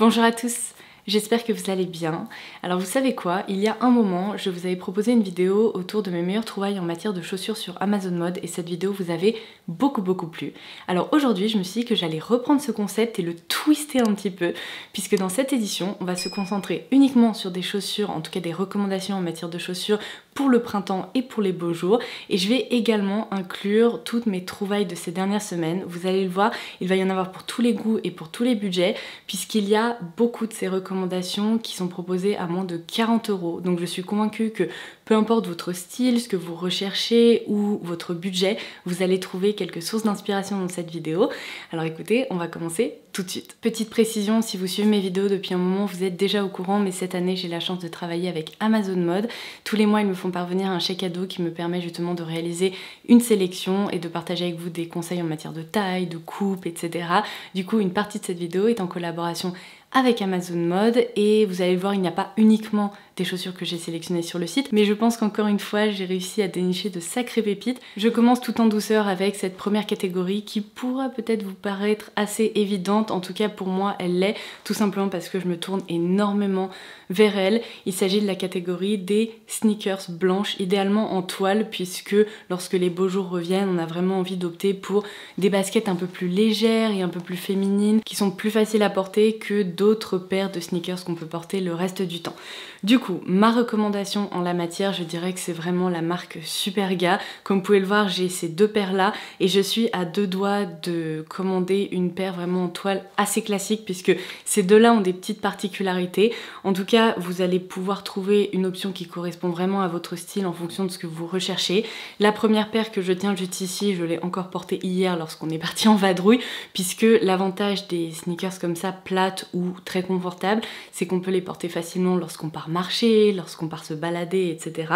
Bonjour à tous, j'espère que vous allez bien. Alors vous savez quoi, il y a un moment, je vous avais proposé une vidéo autour de mes meilleures trouvailles en matière de chaussures sur Amazon Mode et cette vidéo vous avait beaucoup plu. Alors aujourd'hui, je me suis dit que j'allais reprendre ce concept et le twister un petit peu, puisque dans cette édition, on va se concentrer uniquement sur des chaussures, en tout cas des recommandations en matière de chaussures pour le printemps et pour les beaux jours. Et je vais également inclure toutes mes trouvailles de ces dernières semaines. Vous allez le voir, il va y en avoir pour tous les goûts et pour tous les budgets, puisqu'il y a beaucoup de ces recommandations qui sont proposées à moins de 40 €. Donc je suis convaincue que peu importe votre style, ce que vous recherchez ou votre budget, vous allez trouver quelques sources d'inspiration dans cette vidéo. Alors écoutez, on va commencer tout de suite. Petite précision, si vous suivez mes vidéos depuis un moment, vous êtes déjà au courant, mais cette année j'ai la chance de travailler avec Amazon Mode. Tous les mois ils me font parvenir un chèque cadeau qui me permet justement de réaliser une sélection et de partager avec vous des conseils en matière de taille, de coupe, etc. Du coup, une partie de cette vidéo est en collaboration avec Amazon Mode et vous allez le voir, il n'y a pas uniquement des chaussures que j'ai sélectionnées sur le site, mais je pense qu'encore une fois j'ai réussi à dénicher de sacrées pépites. Je commence tout en douceur avec cette première catégorie qui pourra peut-être vous paraître assez évidente, en tout cas pour moi elle l'est, tout simplement parce que je me tourne énormément vers elle. Il s'agit de la catégorie des sneakers blanches, idéalement en toile, puisque lorsque les beaux jours reviennent, on a vraiment envie d'opter pour des baskets un peu plus légères et un peu plus féminines, qui sont plus faciles à porter que d'autres paires de sneakers qu'on peut porter le reste du temps. Du coup, ma recommandation en la matière, je dirais que c'est vraiment la marque Superga. Comme vous pouvez le voir, j'ai ces deux paires là et je suis à deux doigts de commander une paire vraiment en toile assez classique, puisque ces deux là ont des petites particularités. En tout cas, vous allez pouvoir trouver une option qui correspond vraiment à votre style en fonction de ce que vous recherchez. La première paire que je tiens juste ici, je l'ai encore portée hier lorsqu'on est parti en vadrouille, puisque l'avantage des sneakers comme ça, plates ou très confortables, c'est qu'on peut les porter facilement lorsqu'on part marcher, lorsqu'on part se balader, etc.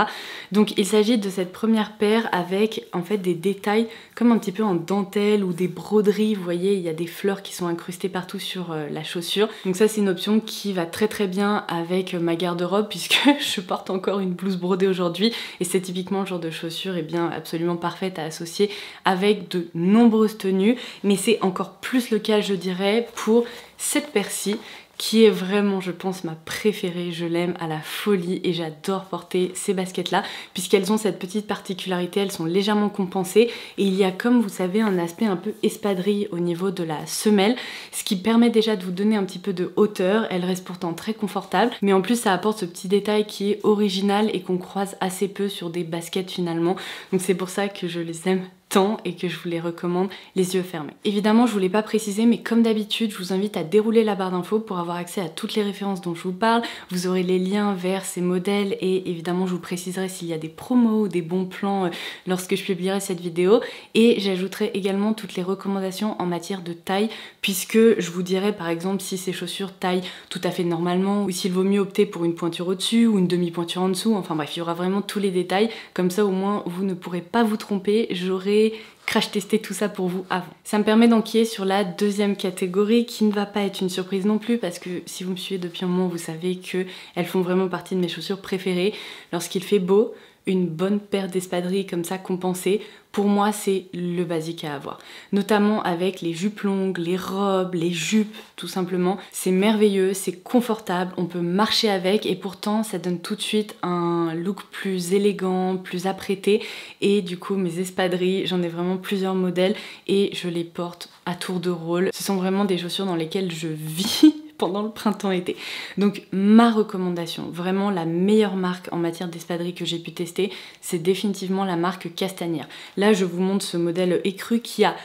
Donc il s'agit de cette première paire avec en fait des détails comme un petit peu en dentelle ou des broderies. Vous voyez, il y a des fleurs qui sont incrustées partout sur la chaussure. Donc ça c'est une option qui va très bien avec ma garde-robe, puisque je porte encore une blouse brodée aujourd'hui et c'est typiquement le genre de chaussure absolument parfaite à associer avec de nombreuses tenues. Mais c'est encore plus le cas, je dirais, pour cette paire-ci, qui est vraiment, je pense, ma préférée. Je l'aime à la folie et j'adore porter ces baskets là, puisqu'elles ont cette petite particularité, elles sont légèrement compensées et il y a, comme vous savez, un aspect un peu espadrille au niveau de la semelle, ce qui permet déjà de vous donner un petit peu de hauteur. Elles restent pourtant très confortables, mais en plus ça apporte ce petit détail qui est original et qu'on croise assez peu sur des baskets finalement. Donc c'est pour ça que je les aime tant et que je vous les recommande les yeux fermés. Évidemment, je vous l'ai pas précisé, mais comme d'habitude, je vous invite à dérouler la barre d'infos pour avoir accès à toutes les références dont je vous parle. Vous aurez les liens vers ces modèles et évidemment, je vous préciserai s'il y a des promos ou des bons plans lorsque je publierai cette vidéo. Et j'ajouterai également toutes les recommandations en matière de taille, puisque je vous dirai par exemple si ces chaussures taillent tout à fait normalement ou s'il vaut mieux opter pour une pointure au-dessus ou une demi-pointure en dessous. Enfin bref, il y aura vraiment tous les détails. Comme ça, au moins, vous ne pourrez pas vous tromper. J'aurai crash tester tout ça pour vous avant. Ça me permet d'enquiller sur la deuxième catégorie qui ne va pas être une surprise non plus, parce que si vous me suivez depuis un moment, vous savez qu'elles font vraiment partie de mes chaussures préférées. Lorsqu'il fait beau, une bonne paire d'espadrilles comme ça compensée, pour moi c'est le basique à avoir. Notamment avec les jupes longues, les robes, les jupes, tout simplement. C'est merveilleux, c'est confortable, on peut marcher avec et pourtant ça donne tout de suite un look plus élégant, plus apprêté. Et du coup mes espadrilles, j'en ai vraiment plusieurs modèles et je les porte à tour de rôle. Ce sont vraiment des chaussures dans lesquelles je vis pendant le printemps-été. Donc ma recommandation, vraiment la meilleure marque en matière d'espadrilles que j'ai pu tester, c'est définitivement la marque Castanière. Là je vous montre ce modèle écru qui a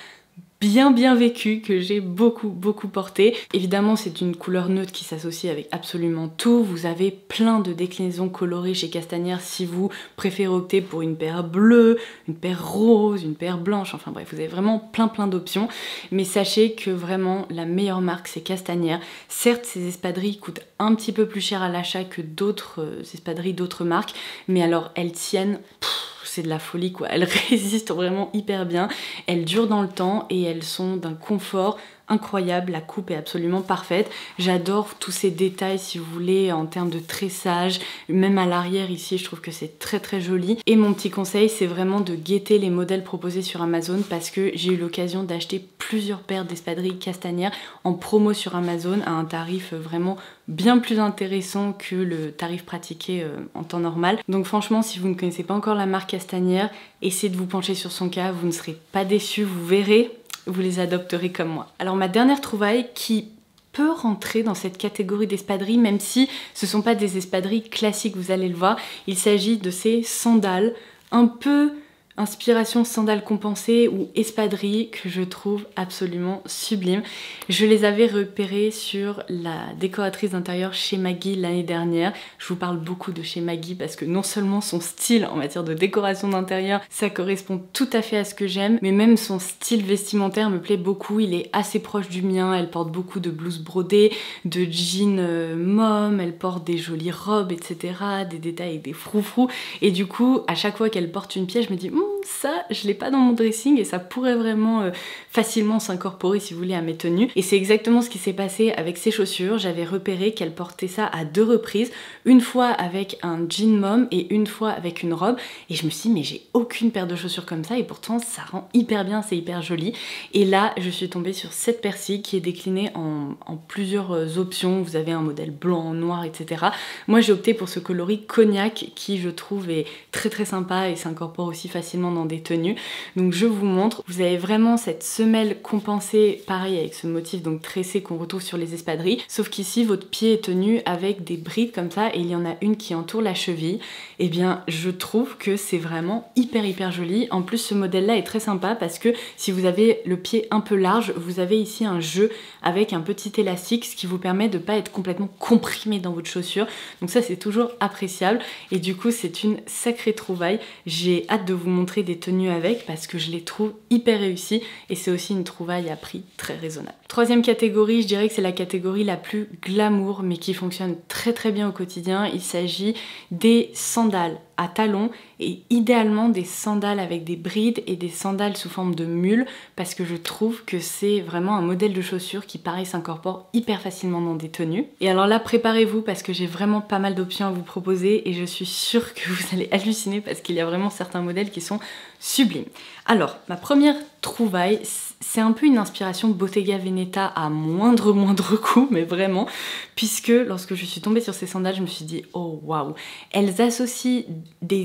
bien vécu, que j'ai beaucoup porté. Évidemment c'est une couleur neutre qui s'associe avec absolument tout. Vous avez plein de déclinaisons colorées chez Castanière si vous préférez opter pour une paire bleue, une paire rose, une paire blanche, enfin bref, vous avez vraiment plein d'options. Mais sachez que vraiment la meilleure marque c'est Castanière. Certes ces espadrilles coûtent un petit peu plus cher à l'achat que d'autres espadrilles d'autres marques, mais alors elles tiennent... c'est de la folie quoi, elles résistent vraiment hyper bien, elles durent dans le temps et elles sont d'un confort incroyable, la coupe est absolument parfaite. J'adore tous ces détails si vous voulez en termes de tressage, même à l'arrière ici je trouve que c'est très joli. Et mon petit conseil c'est vraiment de guetter les modèles proposés sur Amazon parce que j'ai eu l'occasion d'acheter plusieurs paires d'espadrilles Castagnère en promo sur Amazon à un tarif vraiment bien plus intéressant que le tarif pratiqué en temps normal. Donc franchement si vous ne connaissez pas encore la marque Castagnère, essayez de vous pencher sur son cas, vous ne serez pas déçus, vous verrez, vous les adopterez comme moi. Alors ma dernière trouvaille qui peut rentrer dans cette catégorie d'espadrilles, même si ce ne sont pas des espadrilles classiques, vous allez le voir, il s'agit de ces sandales un peu inspiration sandales compensées ou espadrilles que je trouve absolument sublimes. Je les avais repérées sur la décoratrice d'intérieur chez Maggie l'année dernière. Je vous parle beaucoup de chez Maggie parce que non seulement son style en matière de décoration d'intérieur, ça correspond tout à fait à ce que j'aime, mais même son style vestimentaire me plaît beaucoup. Il est assez proche du mien. Elle porte beaucoup de blouses brodées, de jeans mom, elle porte des jolies robes, etc. Des détails et des froufrous. Et du coup, à chaque fois qu'elle porte une pièce, je me dis ça, je l'ai pas dans mon dressing et ça pourrait vraiment facilement s'incorporer si vous voulez à mes tenues. Et c'est exactement ce qui s'est passé avec ces chaussures. J'avais repéré qu'elle portait ça à 2 reprises, une fois avec un jean mom et une fois avec une robe. Et je me suis dit mais j'ai aucune paire de chaussures comme ça et pourtant ça rend hyper bien, c'est hyper joli. Et là je suis tombée sur cette paire-ci qui est déclinée en plusieurs options. Vous avez un modèle blanc, noir, etc. Moi j'ai opté pour ce coloris cognac qui je trouve est très sympa et s'incorpore aussi facilement dans des tenues. Donc je vous montre, vous avez vraiment cette semelle compensée, pareil avec ce motif donc tressé qu'on retrouve sur les espadrilles, sauf qu'ici votre pied est tenu avec des brides comme ça et il y en a une qui entoure la cheville. Et bien je trouve que c'est vraiment hyper joli. En plus ce modèle là est très sympa parce que si vous avez le pied un peu large, vous avez ici un jeu avec un petit élastique, ce qui vous permet de pas être complètement comprimé dans votre chaussure. Donc ça c'est toujours appréciable et du coup c'est une sacrée trouvaille. J'ai hâte de vous montrer des tenues avec parce que je les trouve hyper réussies et c'est aussi une trouvaille à prix très raisonnable. Troisième catégorie, je dirais que c'est la catégorie la plus glamour mais qui fonctionne très bien au quotidien. Il s'agit des sandales à talons et idéalement des sandales avec des brides et des sandales sous forme de mule parce que je trouve que c'est vraiment un modèle de chaussure qui pareil s'incorpore hyper facilement dans des tenues. Et alors là préparez-vous parce que j'ai vraiment pas mal d'options à vous proposer et je suis sûre que vous allez halluciner parce qu'il y a vraiment certains modèles qui sont sublimes. Alors ma première trouvaille, c'est un peu une inspiration Bottega Veneta à moindre coût, mais vraiment, puisque lorsque je suis tombée sur ces sandales, je me suis dit oh waouh, elles associent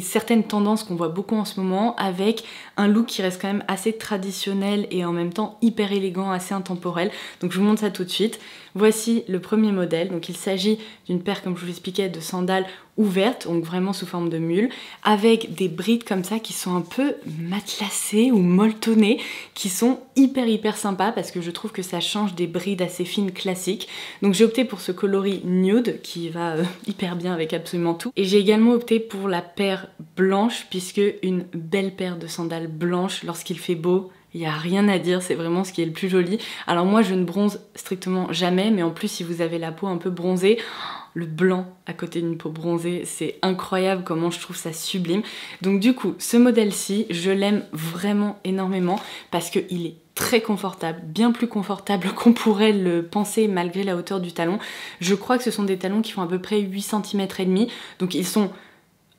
certaines tendances qu'on voit beaucoup en ce moment avec un look qui reste quand même assez traditionnel et en même temps hyper élégant, assez intemporel. Donc je vous montre ça tout de suite. Voici le premier modèle. Donc il s'agit d'une paire, comme je vous l'expliquais, de sandales ouvertes, donc vraiment sous forme de mule, avec des brides comme ça qui sont un peu matelassées ou molletonnées, qui sont hyper sympas parce que je trouve que ça change des brides assez fines classiques. Donc j'ai opté pour ce coloris nude qui va hyper bien avec absolument tout. Et j'ai également opté pour la paire blanche puisque une belle paire de sandales blanches lorsqu'il fait beau, il n'y a rien à dire, c'est vraiment ce qui est le plus joli. Alors moi je ne bronze strictement jamais, mais en plus si vous avez la peau un peu bronzée, le blanc à côté d'une peau bronzée, c'est incroyable comment je trouve ça sublime. Donc du coup, ce modèle-ci, je l'aime vraiment énormément parce qu'il est très confortable, bien plus confortable qu'on pourrait le penser malgré la hauteur du talon. Je crois que ce sont des talons qui font à peu près 8 cm et demi, donc ils sont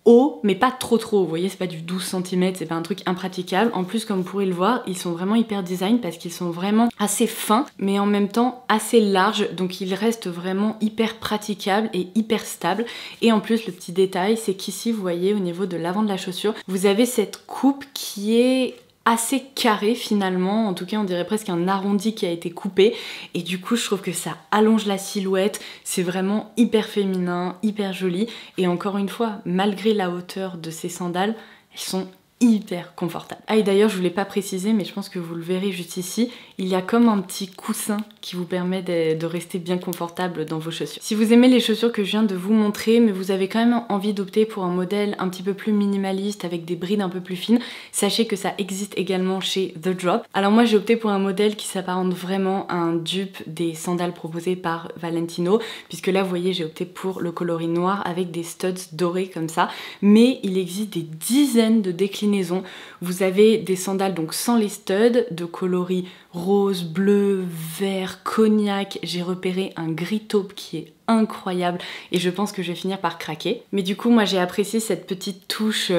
haut, mais pas trop, vous voyez, c'est pas du 12 cm, c'est pas un truc impraticable. En plus, comme vous pourrez le voir, ils sont vraiment hyper design parce qu'ils sont vraiment assez fins, mais en même temps assez larges, donc ils restent vraiment hyper praticables et hyper stables. Et en plus, le petit détail, c'est qu'ici, vous voyez, au niveau de l'avant de la chaussure, vous avez cette coupe qui est assez carré finalement, en tout cas on dirait presque un arrondi qui a été coupé et du coup je trouve que ça allonge la silhouette, c'est vraiment hyper féminin, hyper joli et encore une fois, malgré la hauteur de ces sandales, elles sont hyper confortable. Ah et d'ailleurs je voulais pas préciser mais je pense que vous le verrez juste ici, il y a comme un petit coussin qui vous permet de rester bien confortable dans vos chaussures. Si vous aimez les chaussures que je viens de vous montrer mais vous avez quand même envie d'opter pour un modèle un petit peu plus minimaliste avec des brides un peu plus fines, sachez que ça existe également chez The Drop. Alors moi j'ai opté pour un modèle qui s'apparente vraiment à un dupe des sandales proposées par Valentino, puisque là vous voyez j'ai opté pour le coloris noir avec des studs dorés comme ça, mais il existe des dizaines de déclinaisons déclinaisons. Vous avez des sandales donc sans les studs, de coloris rose, bleu, vert, cognac. J'ai repéré un gris taupe qui est incroyable et je pense que je vais finir par craquer. Mais du coup moi j'ai apprécié cette petite touche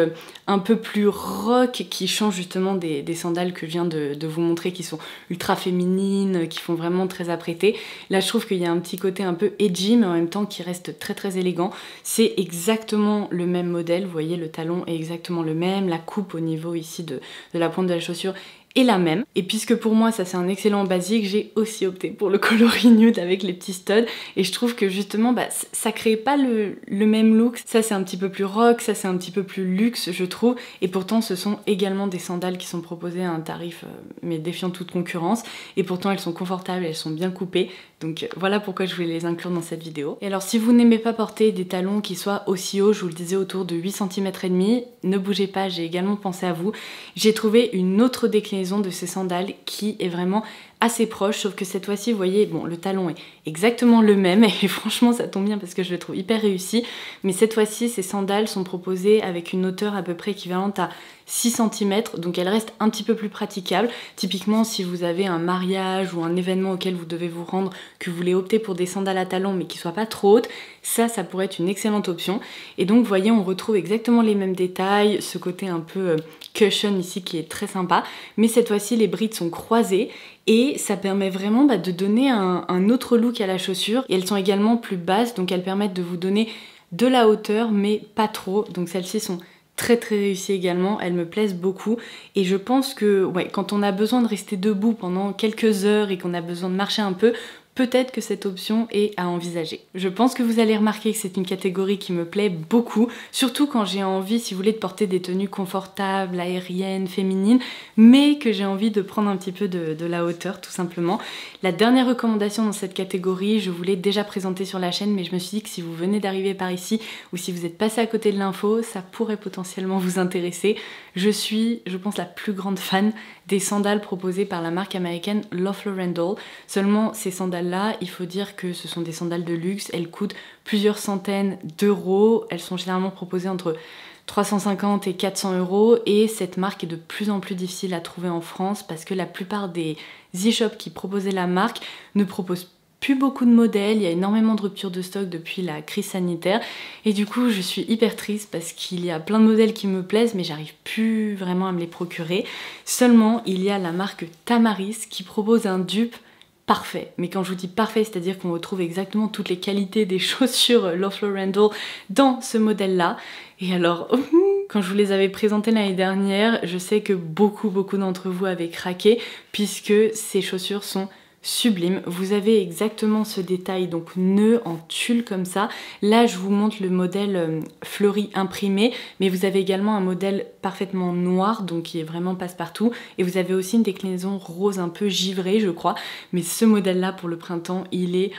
un peu plus rock qui change justement des sandales que je viens de vous montrer, qui sont ultra féminines, qui font vraiment très apprêtées. Là je trouve qu'il y a un petit côté un peu edgy mais en même temps qui reste très très élégant. C'est exactement le même modèle, vous voyez le talon est exactement le même, la coupe au niveau ici de la pointe de la chaussure est la même. Et puisque pour moi ça c'est un excellent basique, j'ai aussi opté pour le coloris nude avec les petits studs et je trouve que justement ça crée pas le même look. Ça c'est un petit peu plus rock, ça c'est un petit peu plus luxe je trouve, et pourtant ce sont également des sandales qui sont proposées à un tarif mais défiant toute concurrence, et pourtant elles sont confortables, elles sont bien coupées, donc voilà pourquoi je voulais les inclure dans cette vidéo. Et alors si vous n'aimez pas porter des talons qui soient aussi hauts, je vous le disais autour de 8 cm et demi, ne bougez pas, j'ai également pensé à vous. J'ai trouvé une autre déclinaison de ces sandales qui est vraiment assez proche, sauf que cette fois-ci, vous voyez, bon, le talon est exactement le même et franchement ça tombe bien parce que je le trouve hyper réussi, mais cette fois-ci ces sandales sont proposées avec une hauteur à peu près équivalente à 6 cm, donc elles restent un petit peu plus praticables. Typiquement si vous avez un mariage ou un événement auquel vous devez vous rendre, que vous voulez opter pour des sandales à talons mais qui soient pas trop hautes, ça pourrait être une excellente option. Et donc vous voyez on retrouve exactement les mêmes détails, ce côté un peu cushion ici qui est très sympa, mais cette fois-ci les brides sont croisées et ça permet vraiment de donner un autre look à la chaussure. Et elles sont également plus basses, donc elles permettent de vous donner de la hauteur mais pas trop, donc celles-ci sont très très réussies également, elles me plaisent beaucoup et je pense que ouais, quand on a besoin de rester debout pendant quelques heures et qu'on a besoin de marcher un peu, peut-être que cette option est à envisager. Je pense que vous allez remarquer que c'est une catégorie qui me plaît beaucoup, surtout quand j'ai envie, si vous voulez, de porter des tenues confortables, aériennes, féminines, mais que j'ai envie de prendre un petit peu de la hauteur, tout simplement. La dernière recommandation dans cette catégorie, je vous l'ai déjà présentée sur la chaîne, mais je me suis dit que si vous venez d'arriver par ici, ou si vous êtes passé à côté de l'info, ça pourrait potentiellement vous intéresser. Je suis, je pense, la plus grande fan des sandales proposées par la marque américaine Loeffler Randall. Seulement, ces sandales-là, il faut dire que ce sont des sandales de luxe, elles coûtent plusieurs centaines d'euros, elles sont généralement proposées entre 350 et 400 euros, et cette marque est de plus en plus difficile à trouver en France parce que la plupart des e-shops qui proposaient la marque ne proposent plus beaucoup de modèles, il y a énormément de ruptures de stock depuis la crise sanitaire et du coup je suis hyper triste parce qu'il y a plein de modèles qui me plaisent mais j'arrive plus vraiment à me les procurer. Seulement il y a la marque Tamaris qui propose un dupe parfait, mais quand je vous dis parfait, c'est-à-dire qu'on retrouve exactement toutes les qualités des chaussures Loeffler Randall dans ce modèle-là. Et alors, quand je vous les avais présentées l'année dernière, je sais que beaucoup d'entre vous avaient craqué puisque ces chaussures sont sublime. Vous avez exactement ce détail donc nœud en tulle comme ça. Là je vous montre le modèle fleuri imprimé, mais vous avez également un modèle parfaitement noir donc qui est vraiment passe-partout, et vous avez aussi une déclinaison rose un peu givrée je crois, mais ce modèle là pour le printemps il est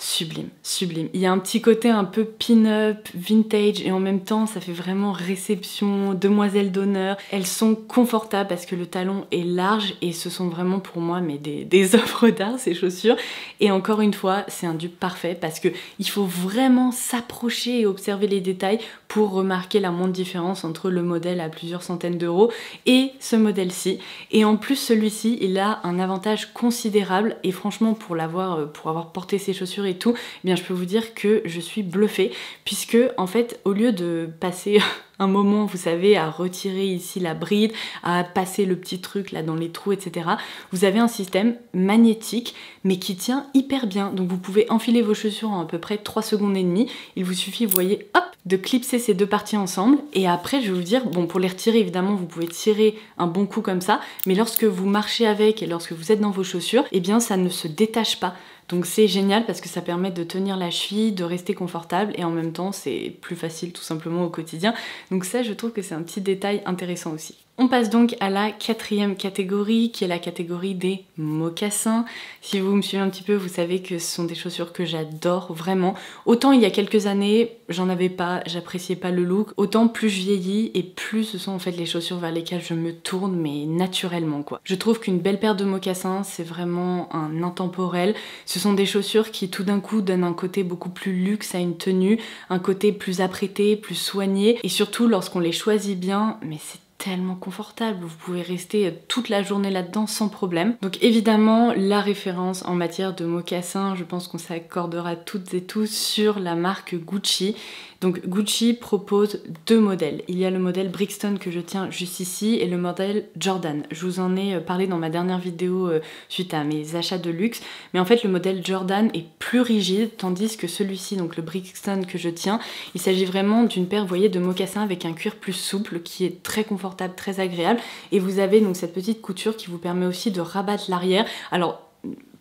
sublime, sublime. Il y a un petit côté un peu pin-up, vintage, et en même temps ça fait vraiment réception, demoiselle d'honneur. Elles sont confortables parce que le talon est large et ce sont vraiment pour moi mais des œuvres d'art ces chaussures. Et encore une fois c'est un dupe parfait parce que il faut vraiment s'approcher et observer les détails pour remarquer la moindre différence entre le modèle à plusieurs centaines d'euros et ce modèle-ci. Et en plus celui-ci il a un avantage considérable, et franchement pour avoir porté ces chaussures et tout, eh bien je peux vous dire que je suis bluffée puisque en fait au lieu de passer un moment, vous savez, à retirer ici la bride, à passer le petit truc là dans les trous, etc. Vous avez un système magnétique mais qui tient hyper bien. Donc vous pouvez enfiler vos chaussures en à peu près 3 secondes et demie. Il vous suffit, vous voyez, hop, de clipser ces deux parties ensemble. Et après, je vais vous dire, bon, pour les retirer, évidemment, vous pouvez tirer un bon coup comme ça. Mais lorsque vous marchez avec et lorsque vous êtes dans vos chaussures, eh bien ça ne se détache pas. Donc c'est génial parce que ça permet de tenir la cheville, de rester confortable, et en même temps c'est plus facile tout simplement au quotidien. Donc ça je trouve que c'est un petit détail intéressant aussi. On passe donc à la quatrième catégorie qui est la catégorie des mocassins. Si vous me suivez un petit peu, vous savez que ce sont des chaussures que j'adore vraiment. Autant il y a quelques années, j'en avais pas, j'appréciais pas le look, autant plus je vieillis et plus ce sont en fait les chaussures vers lesquelles je me tourne, mais naturellement quoi. Je trouve qu'une belle paire de mocassins c'est vraiment un intemporel. Ce sont des chaussures qui tout d'un coup donnent un côté beaucoup plus luxe à une tenue, un côté plus apprêté, plus soigné, et surtout lorsqu'on les choisit bien, mais c'est tellement confortable, vous pouvez rester toute la journée là-dedans sans problème. Donc évidemment, la référence en matière de mocassins, je pense qu'on s'accordera toutes et tous sur la marque Gucci. Donc Gucci propose deux modèles. Il y a le modèle Brixton que je tiens juste ici et le modèle Jordan. Je vous en ai parlé dans ma dernière vidéo suite à mes achats de luxe. Mais en fait, le modèle Jordan est plus rigide, tandis que celui-ci, donc le Brixton que je tiens, il s'agit vraiment d'une paire, vous voyez, de mocassins avec un cuir plus souple qui est très confortable, très agréable. Et vous avez donc cette petite couture qui vous permet aussi de rabattre l'arrière. Alors,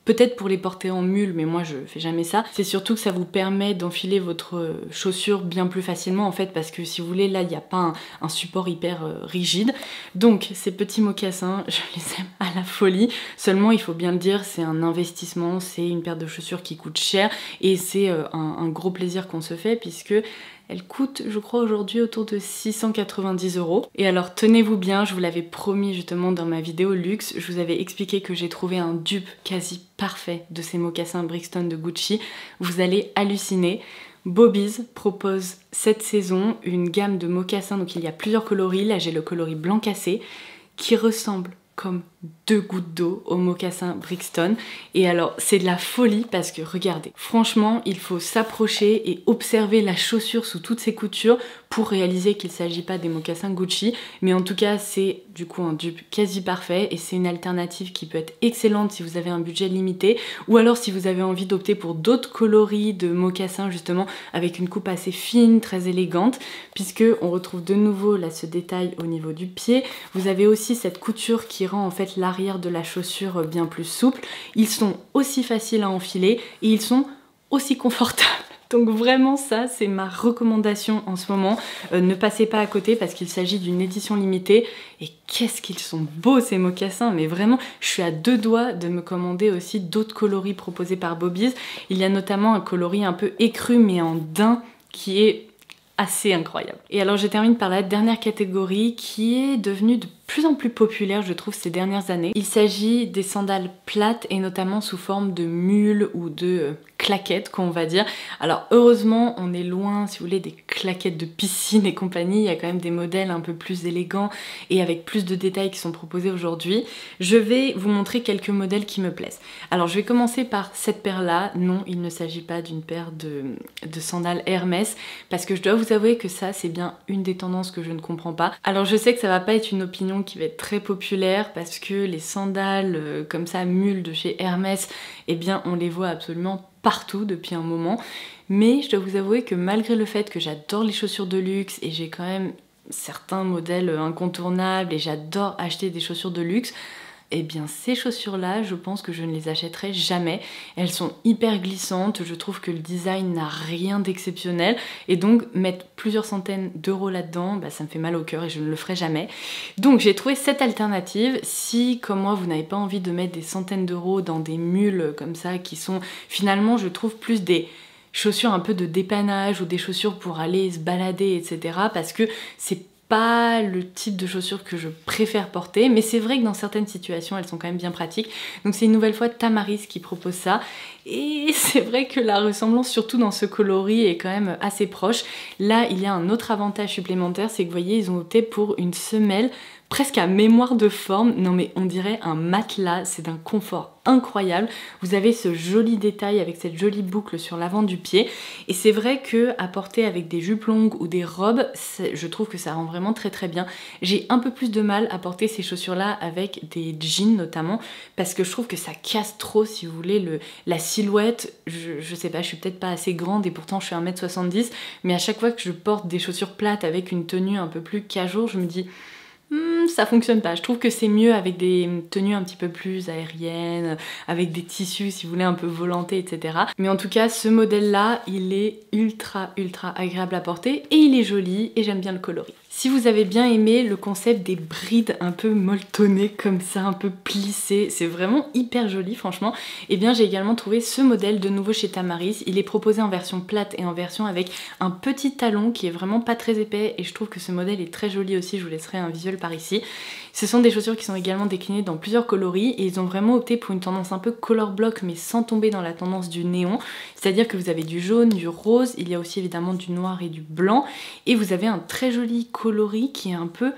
peut-être pour les porter en mule, mais moi je fais jamais ça. C'est surtout que ça vous permet d'enfiler votre chaussure bien plus facilement en fait, parce que si vous voulez, là il n'y a pas un support hyper rigide. Donc ces petits mocassins, je les aime à la folie. Seulement il faut bien le dire, c'est un investissement, c'est une paire de chaussures qui coûte cher et c'est un gros plaisir qu'on se fait puisque elle coûte, je crois, aujourd'hui autour de 690 €. Et alors, tenez-vous bien, je vous l'avais promis justement dans ma vidéo luxe, je vous avais expliqué que j'ai trouvé un dupe quasi parfait de ces mocassins Brixton de Gucci. Vous allez halluciner. Bobies propose cette saison une gamme de mocassins, donc il y a plusieurs coloris. Là, j'ai le coloris blanc cassé, qui ressemble comme deux gouttes d'eau au mocassin Brixton. Et alors c'est de la folie parce que regardez, franchement il faut s'approcher et observer la chaussure sous toutes ses coutures pour réaliser qu'il ne s'agit pas des mocassins Gucci, mais en tout cas c'est du coup un dupe quasi parfait et c'est une alternative qui peut être excellente si vous avez un budget limité ou alors si vous avez envie d'opter pour d'autres coloris de mocassins justement avec une coupe assez fine, très élégante, puisque on retrouve de nouveau là ce détail au niveau du pied. Vous avez aussi cette couture qui rend en fait l'arrière de la chaussure bien plus souple. Ils sont aussi faciles à enfiler et ils sont aussi confortables. Donc vraiment ça c'est ma recommandation en ce moment. Ne passez pas à côté parce qu'il s'agit d'une édition limitée et qu'est-ce qu'ils sont beaux ces mocassins, mais vraiment je suis à deux doigts de me commander aussi d'autres coloris proposés par Bobies. Il y a notamment un coloris un peu écru mais en daim qui est assez incroyable. Et alors je termine par la dernière catégorie qui est devenue de plus en plus populaire je trouve ces dernières années. Il s'agit des sandales plates et notamment sous forme de mule ou de claquettes qu'on va dire. Alors heureusement on est loin si vous voulez des claquettes de piscine et compagnie, il y a quand même des modèles un peu plus élégants et avec plus de détails qui sont proposés aujourd'hui. Je vais vous montrer quelques modèles qui me plaisent. Alors je vais commencer par cette paire là, non il ne s'agit pas d'une paire de sandales Hermès parce que je dois vous avouer que ça c'est bien une des tendances que je ne comprends pas. Alors je sais que ça va pas être une opinion qui va être très populaire parce que les sandales comme ça mules de chez Hermès, eh bien on les voit absolument partout depuis un moment, mais je dois vous avouer que malgré le fait que j'adore les chaussures de luxe et j'ai quand même certains modèles incontournables et j'adore acheter des chaussures de luxe, eh bien ces chaussures là je pense que je ne les achèterai jamais. Elles sont hyper glissantes, je trouve que le design n'a rien d'exceptionnel et donc mettre plusieurs centaines d'euros là-dedans, bah, ça me fait mal au cœur et je ne le ferai jamais. Donc j'ai trouvé cette alternative. Si comme moi vous n'avez pas envie de mettre des centaines d'euros dans des mules comme ça qui sont finalement je trouve plus des chaussures un peu de dépannage ou des chaussures pour aller se balader etc. parce que c'est pas le type de chaussures que je préfère porter, mais c'est vrai que dans certaines situations elles sont quand même bien pratiques. Donc c'est une nouvelle fois Tamaris qui propose ça et c'est vrai que la ressemblance surtout dans ce coloris est quand même assez proche. Là il y a un autre avantage supplémentaire, c'est que vous voyez ils ont opté pour une semelle presque à mémoire de forme, non mais on dirait un matelas, c'est d'un confort incroyable. Vous avez ce joli détail avec cette jolie boucle sur l'avant du pied et c'est vrai que à porter avec des jupes longues ou des robes, je trouve que ça rend vraiment très très bien. J'ai un peu plus de mal à porter ces chaussures là avec des jeans notamment parce que je trouve que ça casse trop si vous voulez la silhouette. Je sais pas, je suis peut-être pas assez grande et pourtant je suis 1m70, mais à chaque fois que je porte des chaussures plates avec une tenue un peu plus casual, je me dis ça fonctionne pas. Je trouve que c'est mieux avec des tenues un petit peu plus aériennes, avec des tissus si vous voulez un peu volantés, etc. Mais en tout cas ce modèle là il est ultra agréable à porter et il est joli et j'aime bien le coloris. Si vous avez bien aimé le concept des brides un peu molletonnées comme ça, un peu plissées, c'est vraiment hyper joli franchement, et bien j'ai également trouvé ce modèle de nouveau chez Tamaris. Il est proposé en version plate et en version avec un petit talon qui est vraiment pas très épais et je trouve que ce modèle est très joli aussi, je vous laisserai un visuel par ici. Ce sont des chaussures qui sont également déclinées dans plusieurs coloris et ils ont vraiment opté pour une tendance un peu color block mais sans tomber dans la tendance du néon, c'est-à-dire que vous avez du jaune, du rose, il y a aussi évidemment du noir et du blanc et vous avez un très joli coloris qui est un peu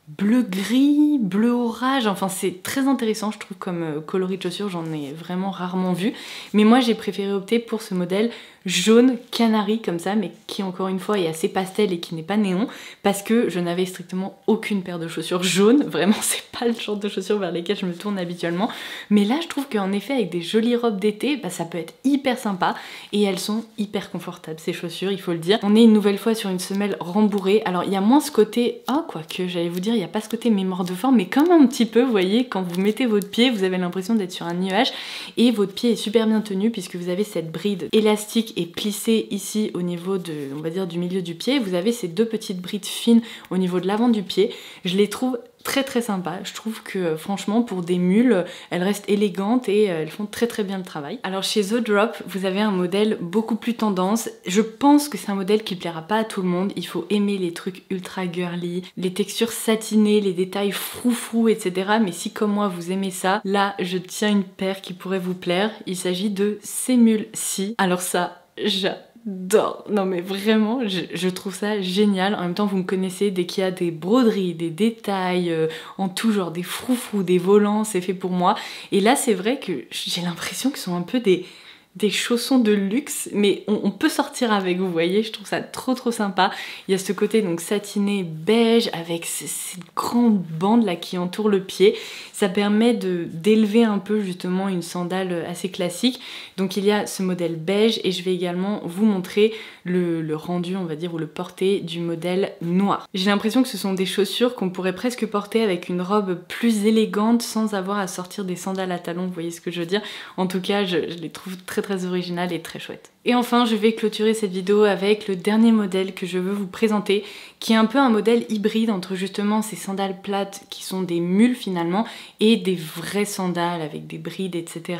bleu-gris, bleu-orage, enfin c'est très intéressant je trouve comme coloris de chaussures, j'en ai vraiment rarement vu. Mais moi j'ai préféré opter pour ce modèle jaune canari comme ça, mais qui encore une fois est assez pastel et qui n'est pas néon, parce que je n'avais strictement aucune paire de chaussures jaunes, vraiment c'est pas le genre de chaussures vers lesquelles je me tourne habituellement. Mais là je trouve qu'en effet avec des jolies robes d'été, bah, ça peut être hyper sympa et elles sont hyper confortables ces chaussures, il faut le dire. On est une nouvelle fois sur une semelle rembourrée, alors il y a moins ce côté, oh quoique j'allais vous dire, il n'y a pas ce côté mémoire de forme, mais quand même un petit peu, vous voyez, quand vous mettez votre pied, vous avez l'impression d'être sur un nuage et votre pied est super bien tenu puisque vous avez cette bride élastique et plissée ici au niveau de, on va dire, du milieu du pied. Vous avez ces deux petites brides fines au niveau de l'avant du pied. Je les trouve très très sympa. Je trouve que franchement pour des mules, elles restent élégantes et elles font très très bien le travail. Alors chez The Drop, vous avez un modèle beaucoup plus tendance. Je pense que c'est un modèle qui plaira pas à tout le monde. Il faut aimer les trucs ultra girly, les textures satinées, les détails froufrou, etc. Mais si comme moi vous aimez ça, là je tiens une paire qui pourrait vous plaire. Il s'agit de Semul-Si. Alors ça, j'adore, non mais vraiment je trouve ça génial. En même temps vous me connaissez, dès qu'il y a des broderies, des détails en tout genre, des froufrous, des volants, c'est fait pour moi. Et là c'est vrai que j'ai l'impression que ce sont un peu des chaussons de luxe, mais on peut sortir avec, vous voyez, je trouve ça trop sympa. Il y a ce côté donc satiné beige avec ces grandes bandes là qui entourent le pied. Ça permet d'élever un peu justement une sandale assez classique. Donc il y a ce modèle beige et je vais également vous montrer le rendu, on va dire, ou le porté du modèle noir. J'ai l'impression que ce sont des chaussures qu'on pourrait presque porter avec une robe plus élégante sans avoir à sortir des sandales à talons, vous voyez ce que je veux dire. En tout cas, je les trouve très originales et très chouettes. Et enfin, je vais clôturer cette vidéo avec le dernier modèle que je veux vous présenter, qui est un peu un modèle hybride entre justement ces sandales plates qui sont des mules finalement et des vraies sandales avec des brides, etc.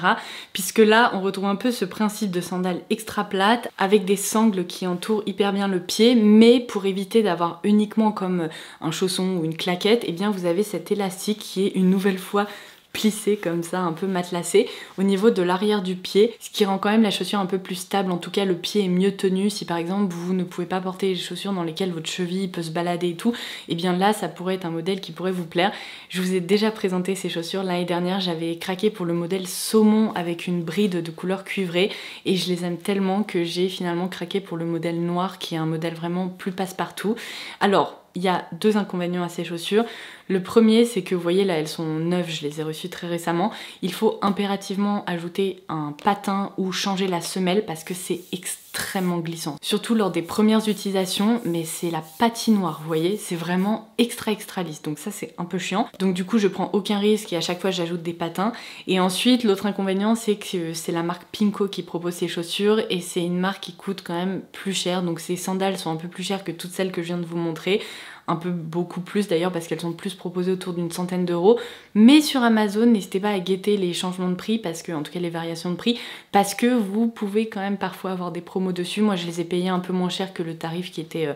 Puisque là, on retrouve un peu ce principe de sandales extra plates avec des sangles qui entourent hyper bien le pied, mais pour éviter d'avoir uniquement comme un chausson ou une claquette, eh bien vous avez cet élastique qui est une nouvelle fois plissé comme ça, un peu matelassé au niveau de l'arrière du pied, ce qui rend quand même la chaussure un peu plus stable. En tout cas le pied est mieux tenu. Si par exemple vous ne pouvez pas porter les chaussures dans lesquelles votre cheville peut se balader et tout, et bien là ça pourrait être un modèle qui pourrait vous plaire. Je vous ai déjà présenté ces chaussures l'année dernière, j'avais craqué pour le modèle saumon avec une bride de couleur cuivrée et je les aime tellement que j'ai finalement craqué pour le modèle noir qui est un modèle vraiment plus passe-partout. Alors il y a deux inconvénients à ces chaussures. Le premier, c'est que vous voyez là, elles sont neuves, je les ai reçues très récemment. Il faut impérativement ajouter un patin ou changer la semelle parce que c'est extrêmement glissant. Surtout lors des premières utilisations, mais c'est la patinoire, vous voyez, c'est vraiment extra lisse. Donc ça, c'est un peu chiant. Donc du coup, je prends aucun risque et à chaque fois, j'ajoute des patins. Et ensuite, l'autre inconvénient, c'est que c'est la marque Pinko qui propose ces chaussures et c'est une marque qui coûte quand même plus cher. Donc ces sandales sont un peu plus chères que toutes celles que je viens de vous montrer. Un peu beaucoup plus d'ailleurs parce qu'elles sont plus proposées autour d'une centaine d'euros. Mais sur Amazon, n'hésitez pas à guetter les changements de prix, parce que, en tout cas les variations de prix, parce que vous pouvez quand même parfois avoir des promos dessus. Moi je les ai payés un peu moins cher que le tarif qui était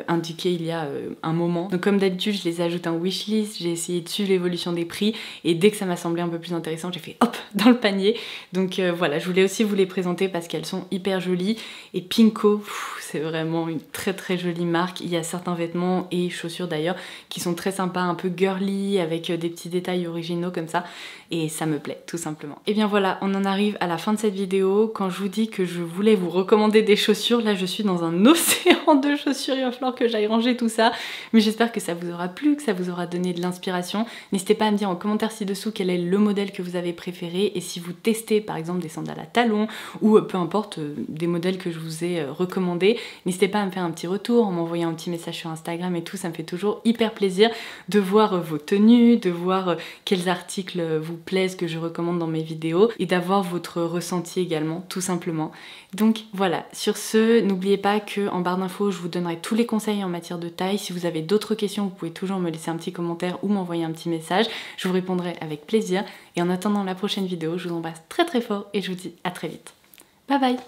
indiqué il y a un moment. Donc comme d'habitude je les ajoute en wishlist, j'ai essayé de suivre l'évolution des prix et dès que ça m'a semblé un peu plus intéressant j'ai fait hop dans le panier. Donc voilà, je voulais aussi vous les présenter parce qu'elles sont hyper jolies et Pinko, c'est vraiment une très jolie marque. Il y a certains vêtements et chaussures d'ailleurs qui sont très sympas, un peu girly avec des petits détails originaux comme ça et ça me plaît tout simplement. Et bien voilà, on en arrive à la fin de cette vidéo. Quand je vous dis que je voulais vous recommander des chaussures, là je suis dans un océan de chaussures, il va falloir que j'aille ranger tout ça, mais j'espère que ça vous aura plu, que ça vous aura donné de l'inspiration. N'hésitez pas à me dire en commentaire ci-dessous quel est le modèle que vous avez préféré et si vous testez par exemple des sandales à talons ou peu importe des modèles que je vous ai recommandés, n'hésitez pas à me faire un petit retour en m'envoyant un petit message sur Instagram et tout, ça me fait toujours hyper plaisir de voir vos tenues, de voir quels articles vous plaisent que je recommande dans mes vidéos et d'avoir votre ressenti également tout simplement. Donc voilà, sur ce, n'oubliez pas que en barre d'infos je vous donnerai tous les conseils en matière de taille. Si vous avez d'autres questions, vous pouvez toujours me laisser un petit commentaire ou m'envoyer un petit message, je vous répondrai avec plaisir. Et en attendant la prochaine vidéo, je vous embrasse très fort et je vous dis à très vite. Bye bye.